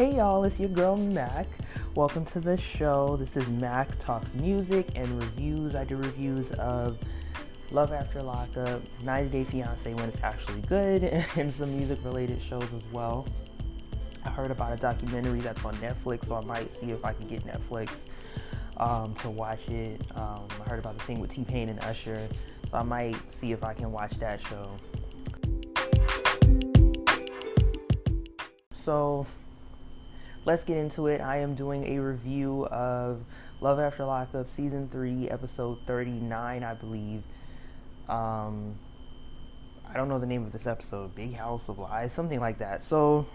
Hey y'all, it's your girl Mac. Welcome to the show. This is Mac Talks Music and Reviews. I do reviews of Love After Lockup, 90 Day Fiancé when it's actually good, and some music related shows as well. I heard about a documentary that's on Netflix, so I might see if I can get Netflix to watch it. I heard about the thing with T-Pain and Usher, so I might see if I can watch that show. So let's get into it. I am doing a review of Love After Lockup Season 3, Episode 39, I believe. I don't know the name of this episode. Big House of Lies, something like that. So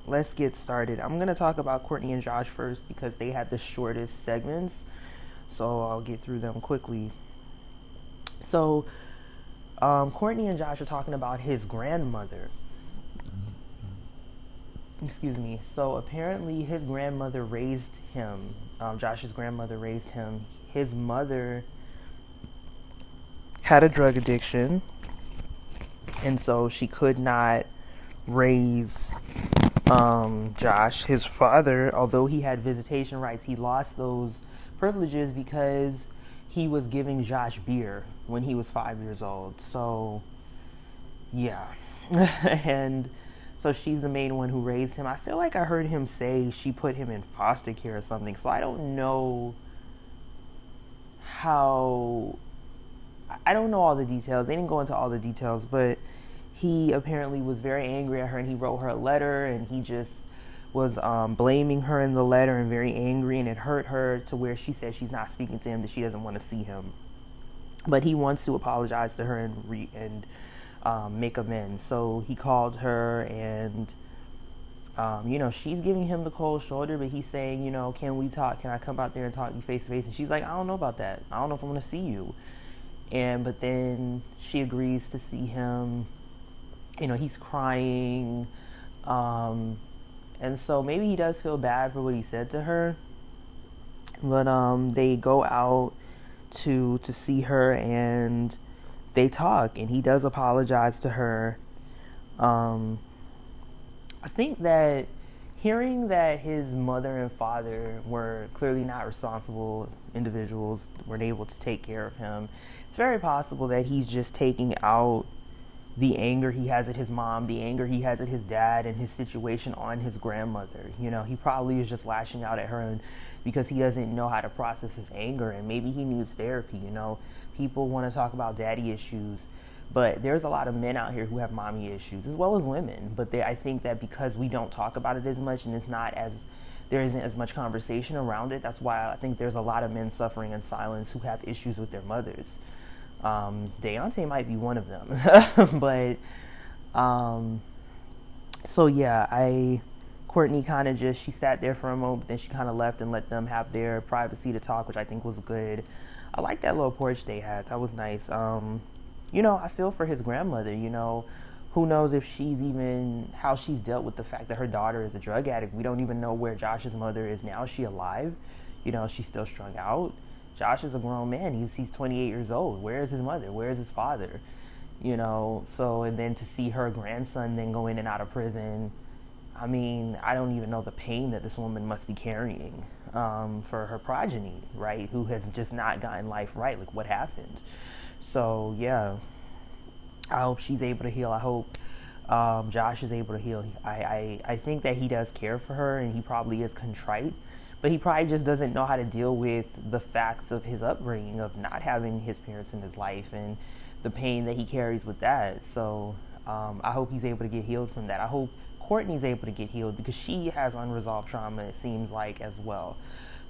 let's get started. I'm going to talk about Courtney and Josh first because they had the shortest segments. So I'll get through them quickly. So Courtney and Josh are talking about his grandmother. Excuse me. So apparently his grandmother raised him. Josh's grandmother raised him. His mother had a drug addiction, and so she could not raise Josh. His father, although he had visitation rights, he lost those privileges because he was giving Josh beer when he was 5 years old. So yeah. And so she's the main one who raised him. I feel like I heard him say she put him in foster care or something. So I don't know all the details. They didn't go into all the details, but he apparently was very angry at her, and he wrote her a letter, and he just was blaming her in the letter and very angry, and it hurt her to where she said she's not speaking to him, that she doesn't want to see him. But he wants to apologize to her and make amends. So he called her, and she's giving him the cold shoulder, but he's saying, can we talk? Can I come out there and talk to you face to face? And she's like, I don't know about that. I don't know if I'm going to see you. But then she agrees to see him. He's crying. And so maybe he does feel bad for what he said to her. But they go out to see her, and they talk, and he does apologize to her. I think that hearing that his mother and father were clearly not responsible individuals, weren't able to take care of him, it's very possible that he's just taking out the anger he has at his mom, the anger he has at his dad, and his situation on his grandmother. He probably is just lashing out at her because he doesn't know how to process his anger, and maybe he needs therapy. People want to talk about daddy issues, but there's a lot of men out here who have mommy issues as well as women. But I think that because we don't talk about it as much, and there isn't as much conversation around it, that's why I think there's a lot of men suffering in silence who have issues with their mothers. Deontay might be one of them. But so yeah, Courtney she sat there for a moment, then she kind of left and let them have their privacy to talk, which I think was good. I like that little porch they had. That was nice. I feel for his grandmother. Who knows if how she's dealt with the fact that her daughter is a drug addict. We don't even know where Josh's mother is now. Is she alive? She's still strung out. Josh is a grown man. He's 28 years old. Where is his mother? Where is his father? So, and then to see her grandson then go in and out of prison, I mean, I don't even know the pain that this woman must be carrying for her progeny, right? Who has just not gotten life right. Like, what happened? So, yeah, I hope she's able to heal. I hope Josh is able to heal. I think that he does care for her, and he probably is contrite, but he probably just doesn't know how to deal with the facts of his upbringing, of not having his parents in his life, and the pain that he carries with that. So I hope he's able to get healed from that. I hope Courtney's able to get healed because she has unresolved trauma, it seems like, as well.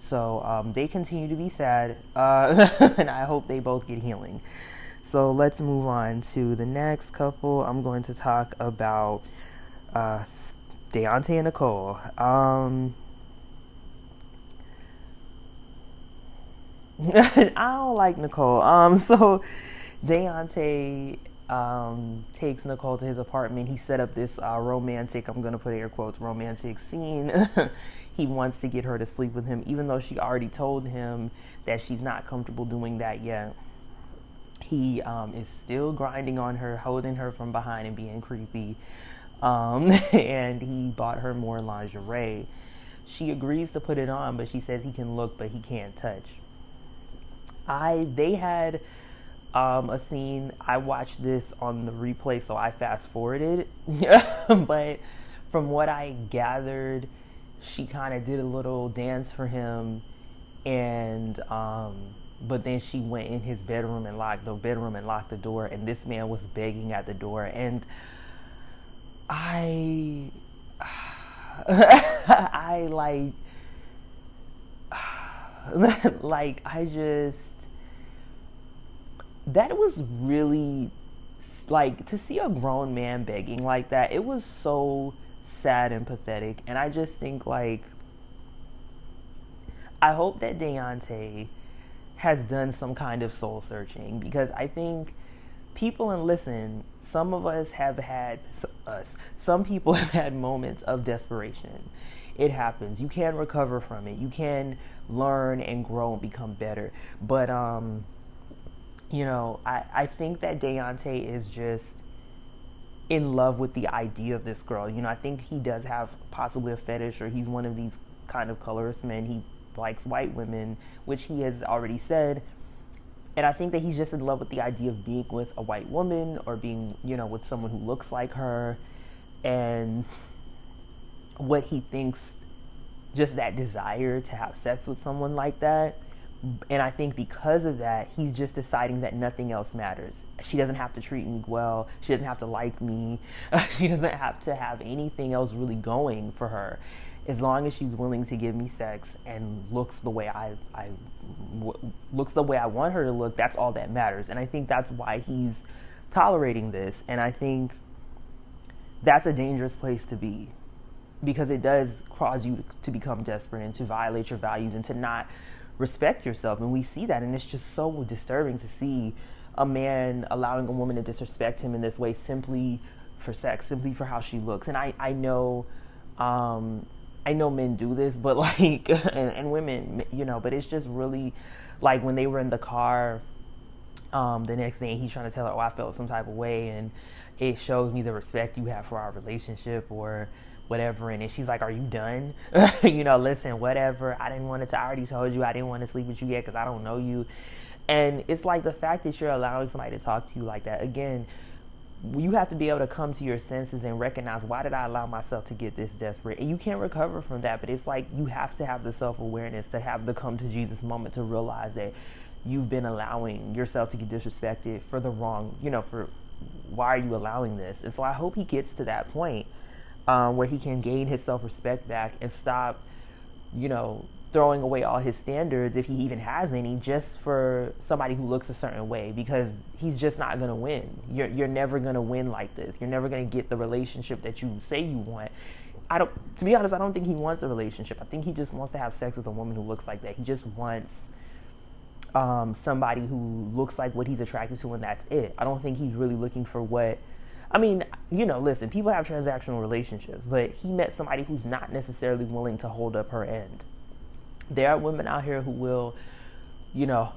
So they continue to be sad, and I hope they both get healing. So let's move on to the next couple. I'm going to talk about Deontay and Nicole. I don't like Nicole. So Deontay takes Nicole to his apartment. He set up this romantic, I'm going to put air quotes, romantic scene. He wants to get her to sleep with him, even though she already told him that she's not comfortable doing that yet. He is still grinding on her, holding her from behind and being creepy. And he bought her more lingerie. She agrees to put it on, but she says he can look, but he can't touch. They had a scene. I watched this on the replay, so I fast forwarded. But from what I gathered, she kind of did a little dance for him, and but then she went in his bedroom and locked the door, and this man was begging at the door, and I that was really, like, to see a grown man begging like that, it was so sad and pathetic. And I just think, like, I hope that Deontay has done some kind of soul searching, because I think people, and listen, some people have had moments of desperation. It happens. You can recover from it. You can learn and grow and become better. But I think that Deontay is just in love with the idea of this girl. I think he does have possibly a fetish, or he's one of these kind of colorist men. He likes white women, which he has already said. And I think that he's just in love with the idea of being with a white woman, or being, with someone who looks like her. And what he thinks, just that desire to have sex with someone like that. And I think because of that, he's just deciding that nothing else matters. She doesn't have to treat me well. She doesn't have to like me. She doesn't have to have anything else really going for her. As long as she's willing to give me sex and looks the way I want her to look, that's all that matters. And I think that's why he's tolerating this. And I think that's a dangerous place to be, because it does cause you to become desperate and to violate your values and to not respect yourself. And we see that, and it's just so disturbing to see a man allowing a woman to disrespect him in this way, simply for sex, simply for how she looks. And I know men do this, but like, and women, but it's just really, like, when they were in the car the next day, and he's trying to tell her, I felt some type of way, and it shows me the respect you have for our relationship, or whatever. And then she's like, are you done? Listen, whatever. I already told you I didn't want to sleep with you yet, because I don't know you. And it's like, the fact that you're allowing somebody to talk to you like that, again, you have to be able to come to your senses and recognize, why did I allow myself to get this desperate? And you can't recover from that. But it's like, you have to have the self-awareness to have the come to Jesus moment, to realize that you've been allowing yourself to get disrespected for the wrong, for why are you allowing this? And so I hope he gets to that point where he can gain his self-respect back and stop, throwing away all his standards, if he even has any, just for somebody who looks a certain way, because he's just not going to win. You're never going to win like this. You're never going to get the relationship that you say you want. To be honest, I don't think he wants a relationship. I think he just wants to have sex with a woman who looks like that. He just wants somebody who looks like what he's attracted to, and that's it. I don't think he's really looking for listen, people have transactional relationships, but he met somebody who's not necessarily willing to hold up her end. There are women out here who will,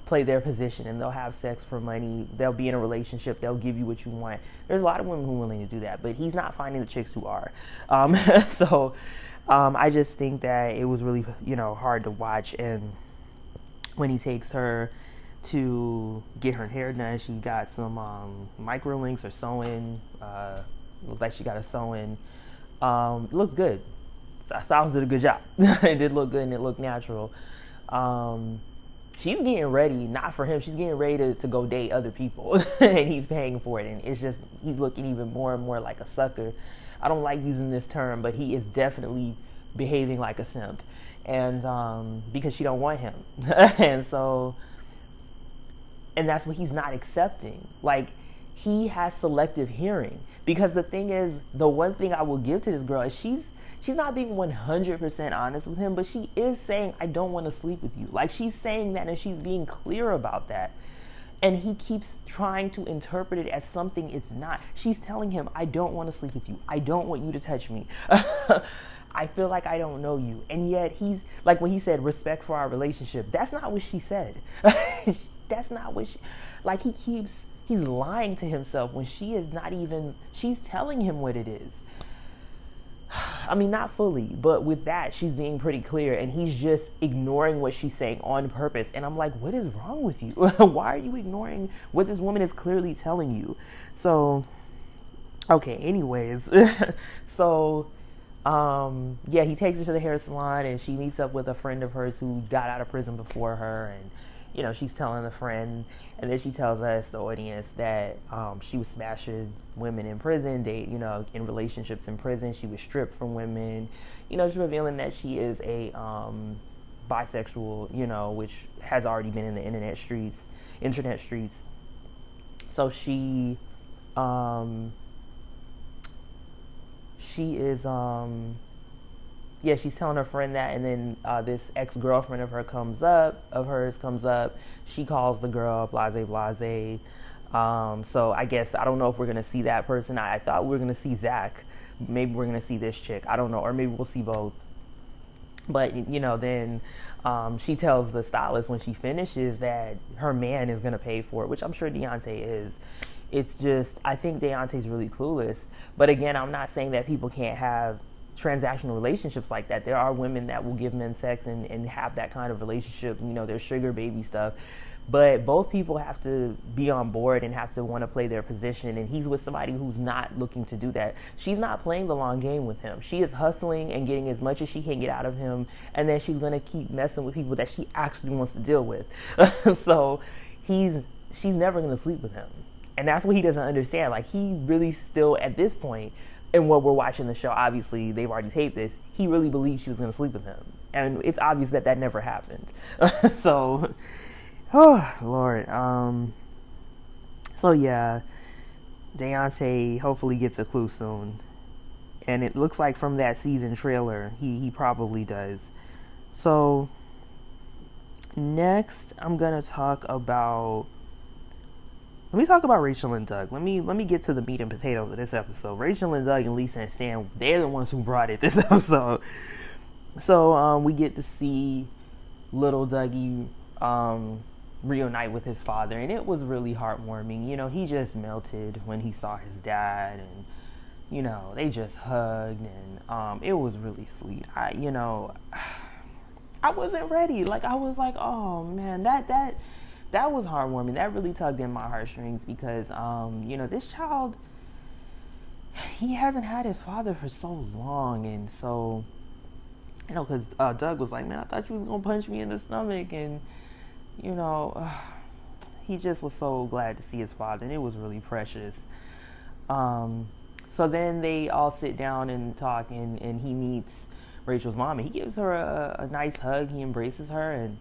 play their position, and they'll have sex for money. They'll be in a relationship. They'll give you what you want. There's a lot of women who are willing to do that, but he's not finding the chicks who are. So I just think that it was really, hard to watch. And when he takes her to get her hair done, she got some micro links or sewing. Looked like she got a sewing. Looked good. Styles did a good job. It did look good, and it looked natural. She's getting ready, not for him. She's getting ready to go date other people, and he's paying for it. And it's just, he's looking even more and more like a sucker. I don't like using this term, but he is definitely behaving like a simp, and because she don't want him, and that's what he's not accepting. Like, he has selective hearing, because the thing is, the one thing I will give to this girl is she's not being 100% honest with him, but she is saying, I don't want to sleep with you. Like, she's saying that, and she's being clear about that. And he keeps trying to interpret it as something it's not. She's telling him, I don't want to sleep with you. I don't want you to touch me. I feel like I don't know you. And yet he's, like, when he said respect for our relationship, that's not what she said. That's not what she, like, he's lying to himself when she is not even, she's telling him what it is. I mean, not fully, but with that, she's being pretty clear, and he's just ignoring what she's saying on purpose. And I'm like, what is wrong with you? Why are you ignoring what this woman is clearly telling you? So, okay, anyways. So, yeah, he takes her to the hair salon, and she meets up with a friend of hers who got out of prison before her, and she's telling the friend, and then she tells us, the audience, that she was smashing women in prison, in relationships in prison. She was stripped from women. She's revealing that she is a bisexual, which has already been in the internet streets. So she is she's telling her friend that, and then this ex-girlfriend of hers comes up. She calls the girl blase. So I guess, I don't know if we're going to see that person. I thought we were going to see Zach. Maybe we're going to see this chick. I don't know. Or maybe we'll see both. But, then she tells the stylist when she finishes that her man is going to pay for it, which I'm sure Deontay is. It's just, I think Deontay's really clueless. But again, I'm not saying that people can't have transactional relationships like that. There are women that will give men sex and have that kind of relationship, their sugar baby stuff. But both people have to be on board and have to want to play their position. And he's with somebody who's not looking to do that. She's not playing the long game with him. She is hustling and getting as much as she can get out of him. And then she's going to keep messing with people that she actually wants to deal with. So she's never going to sleep with him. And that's what he doesn't understand. Like, he really still, at this point, and what we're watching the show, obviously they've already taped this, he really believed she was going to sleep with him. And it's obvious that never happened. So, oh, Lord. So, yeah, Deontay hopefully gets a clue soon. And it looks like from that season trailer, he probably does. So, next, I'm going to talk about... Let me talk about Rachel and Doug. Let me get to the meat and potatoes of this episode. Rachel and Doug and Lisa and Stan, they're the ones who brought it this episode. So we get to see little Dougie reunite with his father, and it was really heartwarming. He just melted when he saw his dad, and they just hugged, and it was really sweet. I wasn't ready. Like, I was like, oh man, that was heartwarming. That really tugged in my heartstrings because, this child, he hasn't had his father for so long. And so, because Doug was like, man, I thought you was going to punch me in the stomach. And, he just was so glad to see his father. And it was really precious. So then they all sit down and talk, and he meets Rachel's mom. And he gives her a nice hug. He embraces her, and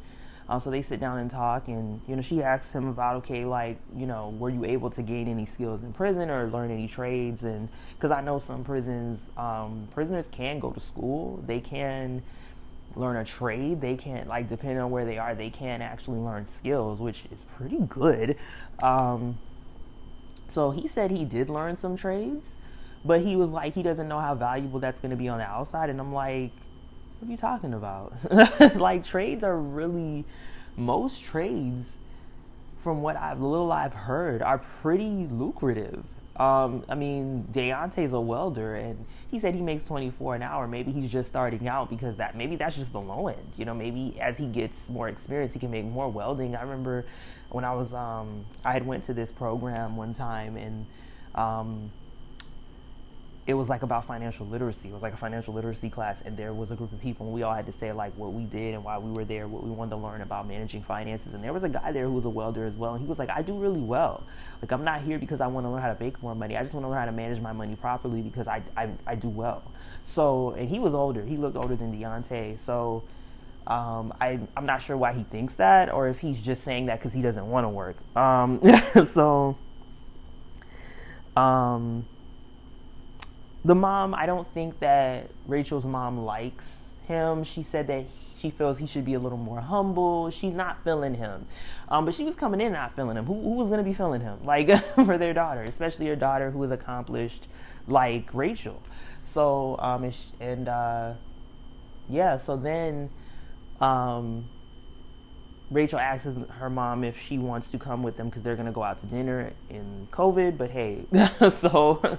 so they sit down and talk, and, she asks him about, okay, like, were you able to gain any skills in prison or learn any trades? And because I know some prisons, prisoners can go to school. They can learn a trade. They can, like, depending on where they are, they can actually learn skills, which is pretty good. So he said he did learn some trades, but he was like, he doesn't know how valuable that's going to be on the outside. And I'm like, what are you talking about? Like, trades are really, most trades, from what I've heard, are pretty lucrative. I mean, Deontay's a welder, and he said he makes $24 an hour. Maybe he's just starting out because maybe that's just the low end. Maybe as he gets more experience, he can make more welding. I remember when I was, I had went to this program one time, and it was like about financial literacy. It was like a financial literacy class, and there was a group of people, and we all had to say like what we did and why we were there, what we wanted to learn about managing finances. And there was a guy there who was a welder as well, and he was like, I do really well. Like, I'm not here because I want to learn how to make more money. I just want to learn how to manage my money properly because I do well. So, and he was older. He looked older than Deontay. So I'm not sure why he thinks that, or if he's just saying that because he doesn't want to work. The mom, I don't think that Rachel's mom likes him. She said that she feels he should be a little more humble. She's not feeling him. But she was coming in not feeling him. Who was going to be feeling him? Like, for their daughter, especially her daughter who is accomplished like Rachel. So, so then Rachel asks her mom if she wants to come with them because they're going to go out to dinner in COVID. But hey, so...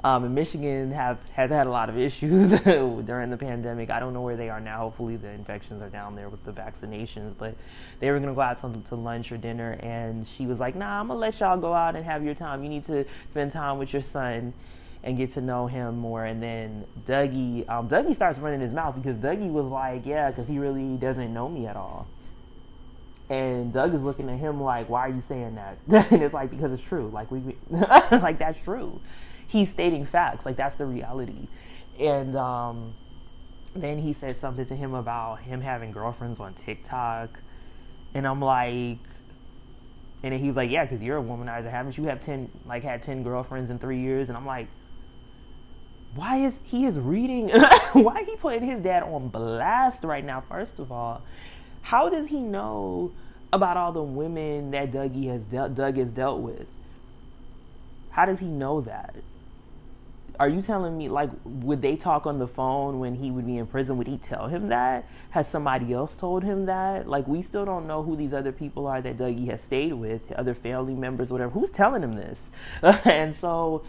And Michigan has had a lot of issues during the pandemic. I don't know where they are now. Hopefully the infections are down there with the vaccinations. But they were going to go out to lunch or dinner. And she was like, nah, I'm going to let y'all go out and have your time. You need to spend time with your son and get to know him more. And then Dougie starts running his mouth because Dougie was like, yeah, because he really doesn't know me at all. And Doug is looking at him like, why are you saying that? And it's like, because it's true. Like, like, that's true. He's stating facts. Like, that's the reality. And then he said something to him about him having girlfriends on TikTok. And I'm like, and then he's like, yeah, because you're a womanizer. Haven't you had 10 girlfriends in 3 years? And I'm like, why is he reading? Why is he putting his dad on blast right now, first of all? How does he know about all the women that Doug has dealt with? How does he know that? Are you telling me, like, would they talk on the phone when he would be in prison? Would he tell him that? Has somebody else told him that? Like, we still don't know who these other people are that Dougie has stayed with, other family members, whatever. Who's telling him this? And so,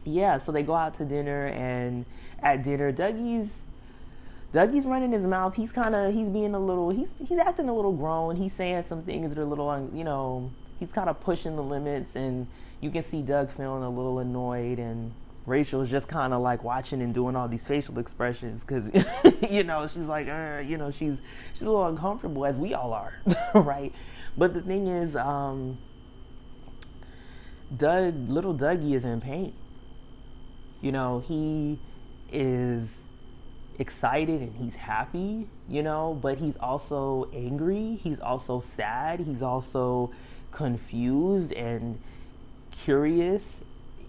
yeah, so they go out to dinner, and at dinner, Dougie's running his mouth. He's being a little, he's acting a little grown. He's saying some things that are a little, he's kind of pushing the limits, and you can see Doug feeling a little annoyed, and Rachel's just kind of like watching and doing all these facial expressions because, she's like, she's a little uncomfortable, as we all are, right? But the thing is, little Dougie is in pain. He is excited and he's happy, but he's also angry. He's also sad. He's also confused and curious.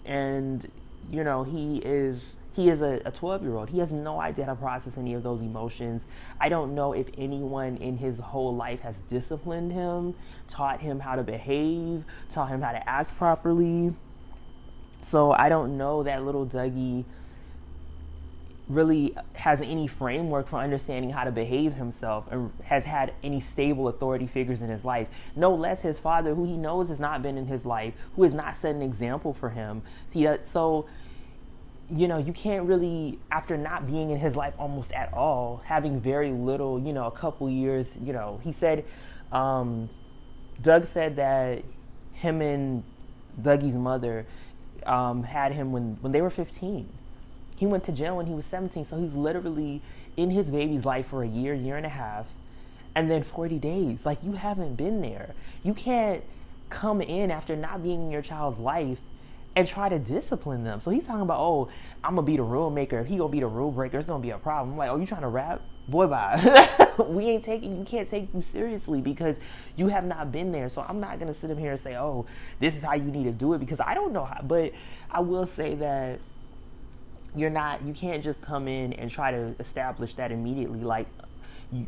And, he is a 12-year-old. He has no idea how to process any of those emotions. I don't know if anyone in his whole life has disciplined him, taught him how to behave, taught him how to act properly. So I don't know that little Dougie really has any framework for understanding how to behave himself and has had any stable authority figures in his life. No less his father, who he knows has not been in his life, who has not set an example for him. So, you can't really, after not being in his life almost at all, having very little, a couple years, he said, Doug said that him and Dougie's mother had him when they were 15. He went to jail when he was 17, so he's literally in his baby's life for a year and a half, and then 40 days. Like, you haven't been there. You can't come in after not being in your child's life and try to discipline them. So he's talking about, oh, I'm going to be the rule maker. If he going to be the rule breaker, it's going to be a problem. I'm like, oh, you trying to rap? Boy, bye. You can't take you seriously because you have not been there. So I'm not going to sit up here and say, oh, this is how you need to do it, because I don't know how. But I will say that you can't just come in and try to establish that immediately. Like,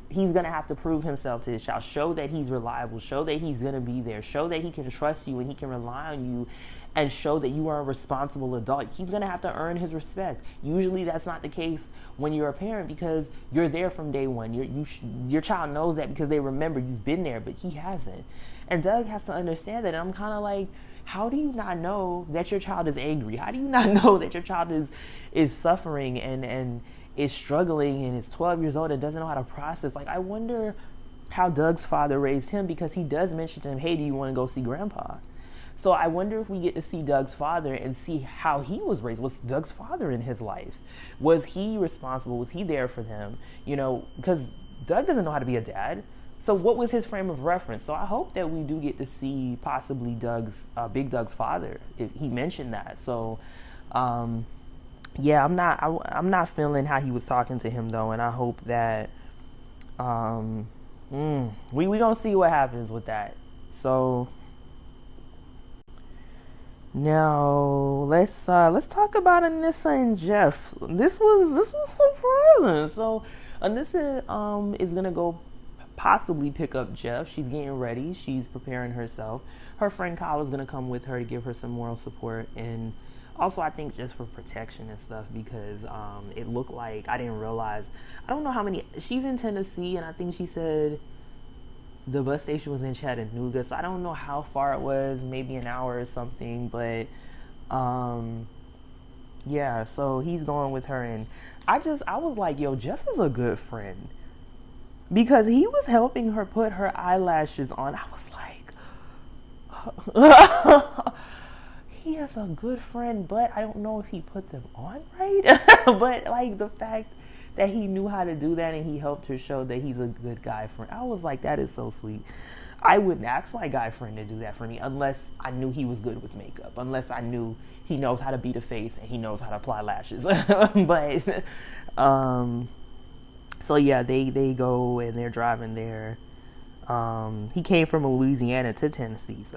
he's going to have to prove himself to his child, show that he's reliable, show that he's going to be there, show that he can trust you and he can rely on you, and show that you are a responsible adult. He's going to have to earn his respect. Usually that's not the case when you're a parent, because you're there from day one. Your child knows that because they remember you've been there, but he hasn't. And Doug has to understand that. And I'm kind of like, how do you not know that your child is angry? How do you not know that your child is suffering and is struggling and is 12 years old and doesn't know how to process? Like, I wonder how Doug's father raised him, because he does mention to him, hey, do you want to go see grandpa? So I wonder if we get to see Doug's father and see how he was raised. Was Doug's father in his life? Was he responsible? Was he there for them? Because Doug doesn't know how to be a dad. So what was his frame of reference? So I hope that we do get to see possibly Big Doug's father. He mentioned that. So, yeah, I'm not feeling how he was talking to him though, and I hope that we gonna see what happens with that. So now let's talk about Anissa and Jeff. This was surprising. So Anissa is gonna go possibly pick up Jeff. She's getting ready. She's preparing herself. Her friend Kyle is going to come with her to give her some moral support, and also I think just for protection and stuff, because it looked like, I didn't realize, I don't know how many, she's in Tennessee, and I think she said the bus station was in Chattanooga, so I don't know how far it was, maybe an hour or something, but Um, yeah, so he's going with her, and I was like, yo, Jeff is a good friend because he was helping her put her eyelashes on. I was like, he is a good friend, but I don't know if he put them on right. But like the fact that he knew how to do that and he helped her show that he's a good guy friend, I was like, that is so sweet. I wouldn't ask my guy friend to do that for me unless I knew he was good with makeup, unless I knew he knows how to beat a face and he knows how to apply lashes. But so yeah, they go and they're driving there. He came from Louisiana to Tennessee, so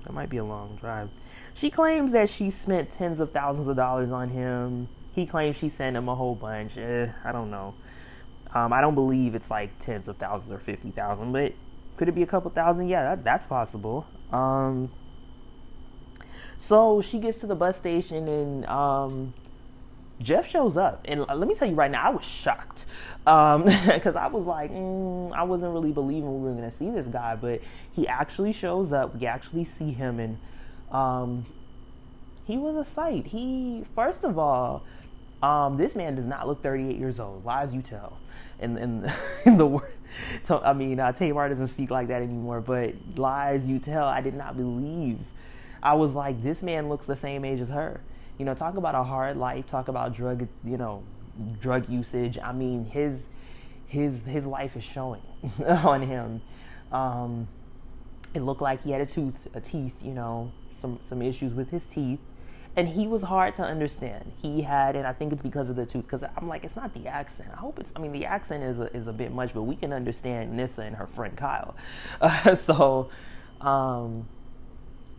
that might be a long drive. She claims that she spent tens of thousands of dollars on him. He claims she sent him a whole bunch. I don't know. I don't believe it's like tens of thousands or 50,000, but could it be a couple thousand? Yeah, that's possible. So she gets to the bus station and Jeff shows up. And let me tell you right now, I was shocked. Because I was like, I wasn't really believing we were going to see this guy. But he actually shows up. We actually see him. And he was a sight. First of all, this man does not look 38 years old. Lies you tell. In the word. So, I mean, Tamar doesn't speak like that anymore, but lies you tell, I did not believe. I was like, this man looks the same age as her. You know, talk about a hard life, talk about drug usage. I mean, his life is showing on him. It looked like he had a teeth, some issues with his teeth. And he was hard to understand. And I think it's because of the tooth, because I'm like, it's not the accent. The accent is a bit much, but we can understand Anissa and her friend Kyle. So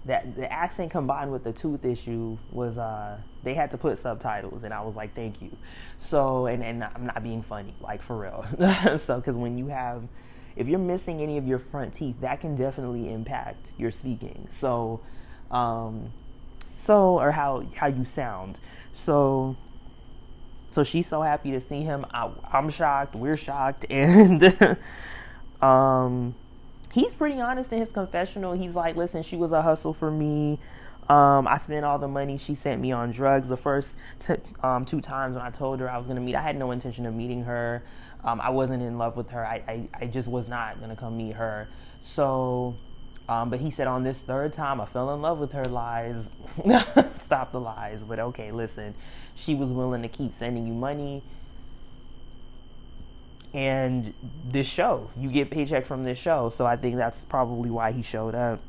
that the accent combined with the tooth issue was, they had to put subtitles, and I was like, thank you. So, and I'm not being funny, like for real. So, because if you're missing any of your front teeth, that can definitely impact your speaking. So, or how you sound. So she's so happy to see him. I'm shocked. We're shocked. And he's pretty honest in his confessional. He's like, listen, she was a hustle for me. I spent all the money she sent me on drugs. The first 2 times when I told her I was going to meet, I had no intention of meeting her. I wasn't in love with her. I just was not going to come meet her. So... but he said on this 3rd time, I fell in love with her. Lies. Stop the lies. But okay, listen. She was willing to keep sending you money. And this show, you get paycheck from this show. So I think that's probably why he showed up.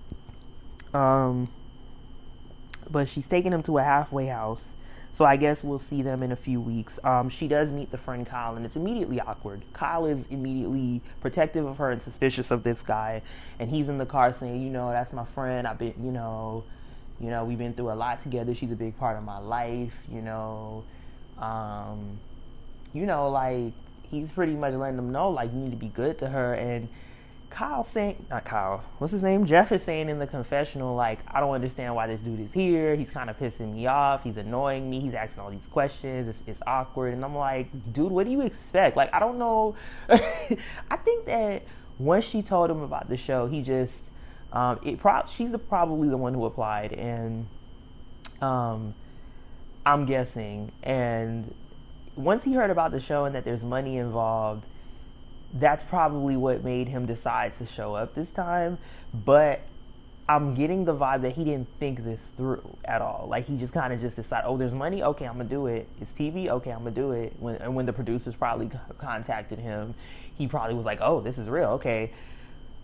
But she's taking him to a halfway house. So I guess we'll see them in a few weeks. She does meet the friend Kyle, and it's immediately awkward. Kyle is immediately protective of her and suspicious of this guy. And he's in the car saying, that's my friend. I've been, we've been through a lot together. She's a big part of my life, like he's pretty much letting them know, like, you need to be good to her. And Jeff is saying in the confessional, like, I don't understand why this dude is here. He's kind of pissing me off. He's annoying me. He's asking all these questions. It's awkward. And I'm like, dude, what do you expect? Like, I don't know. I think that once she told him about the show, he just, she's probably the one who applied. And I'm guessing. And once he heard about the show and that there's money involved, that's probably what made him decide to show up this time. But I'm getting the vibe that he didn't think this through at all. Like, he just kind of just decided, oh, there's money? Okay, I'm going to do it. It's TV? Okay, I'm going to do it. When the producers probably contacted him, he probably was like, oh, this is real. Okay.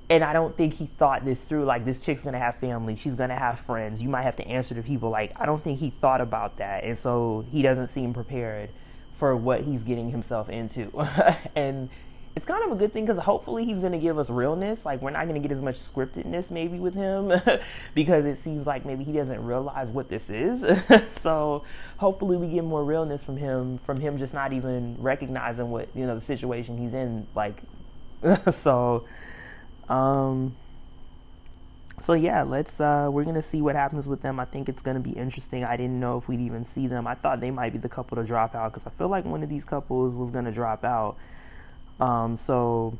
And I don't think he thought this through. Like, this chick's going to have family. She's going to have friends. You might have to answer to people. Like, I don't think he thought about that. And so he doesn't seem prepared for what he's getting himself into. And it's kind of a good thing, because hopefully he's going to give us realness. Like, we're not going to get as much scriptedness maybe with him because it seems like maybe he doesn't realize what this is. So hopefully we get more realness from him just not even recognizing what, the situation he's in. Like, so yeah, we're going to see what happens with them. I think it's going to be interesting. I didn't know if we'd even see them. I thought they might be the couple to drop out, because I feel like one of these couples was going to drop out. So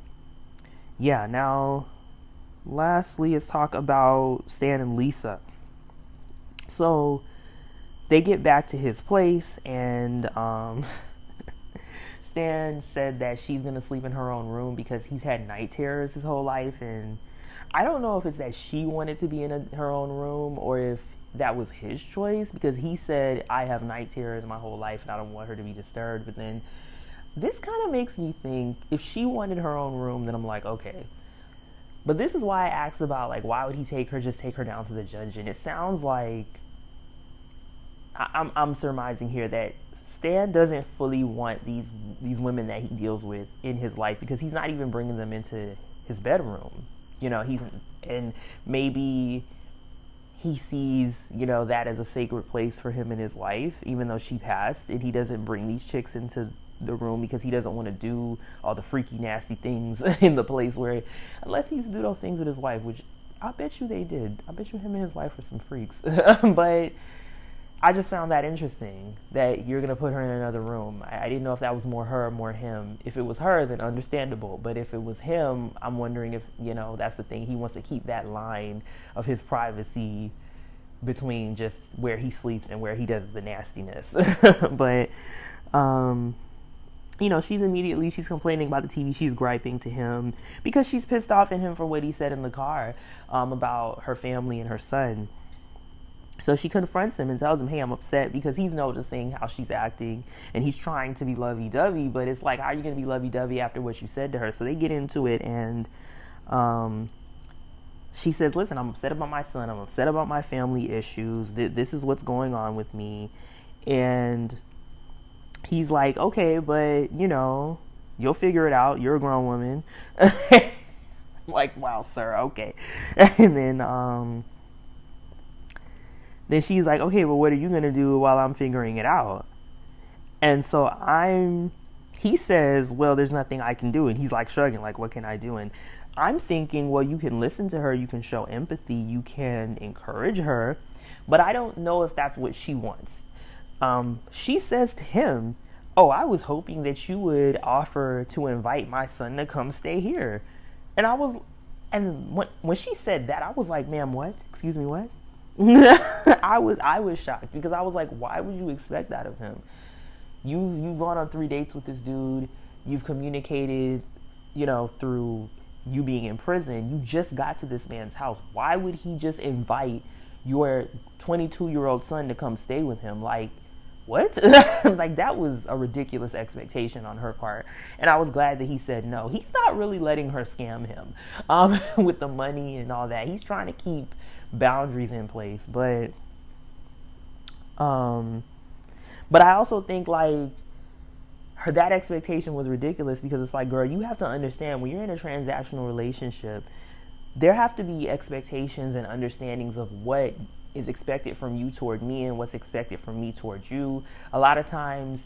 yeah, now lastly, let's talk about Stan and Lisa. So they get back to his place, and Stan said that she's going to sleep in her own room because he's had night terrors his whole life. And I don't know if it's that she wanted to be in her own room or if that was his choice, because he said, I have night terrors my whole life and I don't want her to be disturbed. But then this kind of makes me think, if she wanted her own room, then I'm like, okay. But this is why I asked about, like, why would he just take her down to the dungeon? It sounds like, I'm surmising here that Stan doesn't fully want these women that he deals with in his life, because he's not even bringing them into his bedroom. And maybe he sees, that as a sacred place for him and his wife, even though she passed, and he doesn't bring these chicks into the room because he doesn't want to do all the freaky, nasty things in the place where, unless he used to do those things with his wife, which I bet you they did. I bet you him and his wife were some freaks. But I just found that interesting that you're going to put her in another room. I didn't know if that was more her or more him. If it was her, then understandable. But if it was him, I'm wondering if, that's the thing. He wants to keep that line of his privacy between just where he sleeps and where he does the nastiness. But, she's complaining about the TV. She's griping to him because she's pissed off at him for what he said in the car about her family and her son. So she confronts him and tells him, hey, I'm upset, because he's noticing how she's acting and he's trying to be lovey-dovey, but it's like, how are you going to be lovey-dovey after what you said to her? So they get into it, and she says, listen, I'm upset about my son. I'm upset about my family issues. This is what's going on with me. And he's like, okay, but, you'll figure it out. You're a grown woman. Like, wow, sir, okay. And then she's like, okay, well, what are you going to do while I'm figuring it out? And so he says, well, there's nothing I can do. And he's like shrugging, like, what can I do? And I'm thinking, well, you can listen to her. You can show empathy. You can encourage her. But I don't know if that's what she wants. She says to him, oh, I was hoping that you would offer to invite my son to come stay here. And when she said that, I was like, ma'am, what? Excuse me, what? I was shocked, because I was like, why would you expect that of him? You've gone on 3 dates with this dude. You've communicated, through you being in prison. You just got to this man's house. Why would he just invite your 22-year-old son to come stay with him? Like, what? Like, that was a ridiculous expectation on her part. And I was glad that he said no. He's not really letting her scam him with the money and all that. He's trying to keep boundaries in place. But I also think, like, that expectation was ridiculous, because it's like, girl, you have to understand, when you're in a transactional relationship, there have to be expectations and understandings of what is expected from you toward me and what's expected from me toward you. A lot of times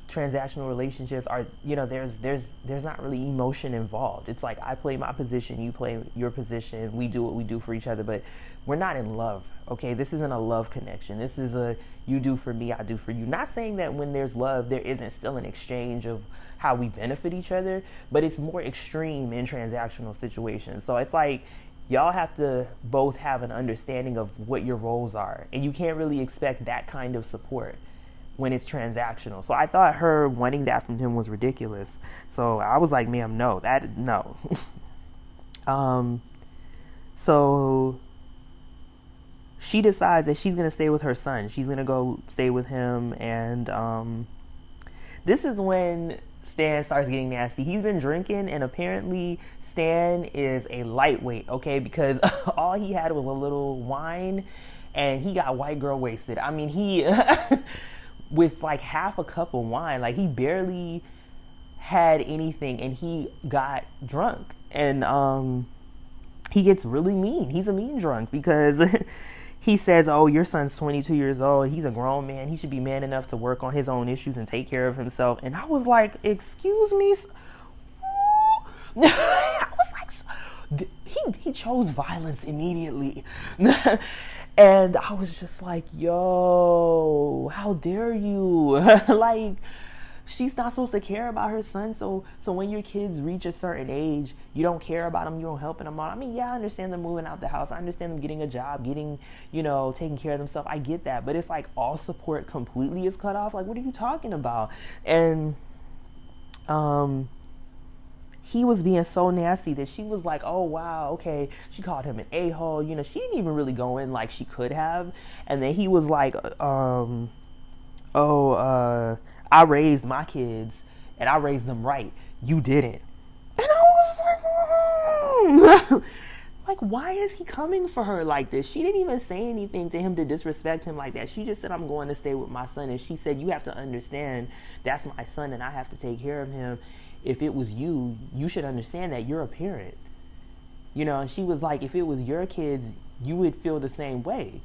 transactional relationships are, there's not really emotion involved. It's like, I play my position, you play your position, we do what we do for each other, but we're not in love. Okay, this isn't a love connection. This is a you do for me, I do for you. Not saying that when there's love, there isn't still an exchange of how we benefit each other, but it's more extreme in transactional situations. So it's like, y'all have to both have an understanding of what your roles are, and you can't really expect that kind of support when it's transactional. So I thought her wanting that from him was ridiculous. So I was like, ma'am, no. So she decides that she's going to stay with her son. She's going to go stay with him. And this is when Stan starts getting nasty. He's been drinking, and apparently Stan is a lightweight, okay? Because all he had was a little wine, and he got white girl wasted. I mean, he, with like half a cup of wine, like, he barely had anything, and he got drunk. And he gets really mean. He's a mean drunk, because he says, oh, your son's 22 years old. He's a grown man. He should be man enough to work on his own issues and take care of himself. And I was like, excuse me? I was like, he chose violence immediately. And I was just like, yo, how dare you? Like, she's not supposed to care about her son. So when your kids reach a certain age, you don't care about them, you don't helping them out. I mean, yeah, I understand them moving out the house. I understand them getting a job, getting, taking care of themselves. I get that. But it's like all support completely is cut off. Like, what are you talking about? And he was being so nasty that she was like, oh, wow, okay. She called him an a-hole. She didn't even really go in like she could have. And then he was like, I raised my kids and I raised them right. You didn't. And I was like, like, why is he coming for her like this? She didn't even say anything to him to disrespect him like that. She just said, I'm going to stay with my son. And she said, you have to understand that's my son and I have to take care of him. If it was you, you should understand that you're a parent. And she was like, if it was your kids, you would feel the same way.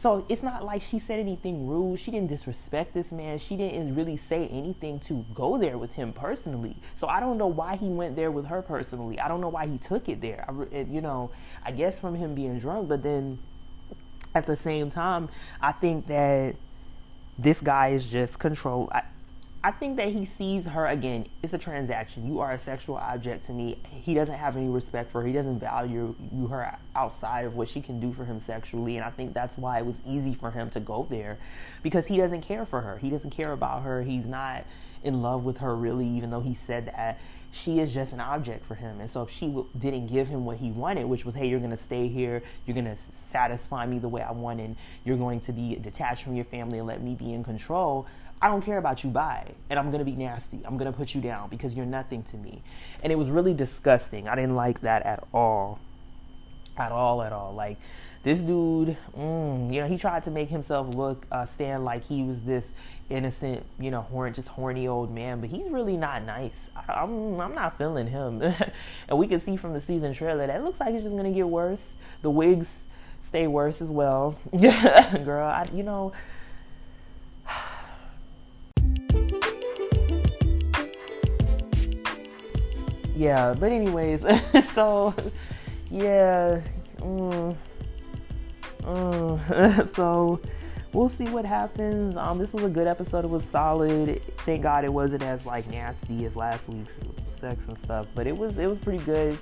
So it's not like she said anything rude. She didn't disrespect this man. She didn't really say anything to go there with him personally. So I don't know why he went there with her personally. I don't know why he took it there. I guess from him being drunk. But then at the same time, I think that this guy is just controlled. I think that he sees her, again, it's a transaction. You are a sexual object to me. He doesn't have any respect for her. He doesn't value her outside of what she can do for him sexually. And I think that's why it was easy for him to go there, because he doesn't care for her. He doesn't care about her. He's not in love with her, really, even though he said that. She is just an object for him. And so if she didn't give him what he wanted, which was, hey, you're going to stay here, you're going to satisfy me the way I want, and you're going to be detached from your family and let me be in control, I don't care about you, bye. And I'm going to be nasty. I'm going to put you down because you're nothing to me. And it was really disgusting. I didn't like that at all. At all. Like, this dude, he tried to make himself stand like he was this innocent, horny old man. But he's really not nice. I'm not feeling him. And we can see from the season trailer that it looks like it's just going to get worse. The wigs stay worse as well. Girl, yeah, but anyways, so, yeah, so we'll see what happens. This was a good episode. It was solid. Thank God it wasn't as, like, nasty as last week's sex and stuff, but it was pretty good.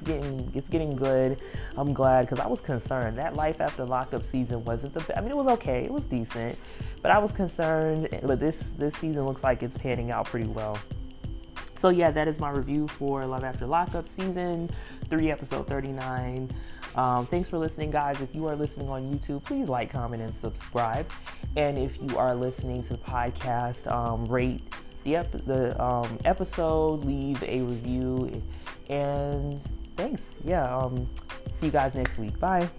It's getting good. I'm glad, because I was concerned. That Life After Lockup season wasn't the best. I mean, it was okay. It was decent, but I was concerned. But this season looks like it's panning out pretty well. So yeah, that is my review for Love After Lockup Season 3, Episode 39. Thanks for listening, guys. If you are listening on YouTube, please like, comment, and subscribe. And if you are listening to the podcast, rate the episode, leave a review, and thanks. Yeah, see you guys next week. Bye.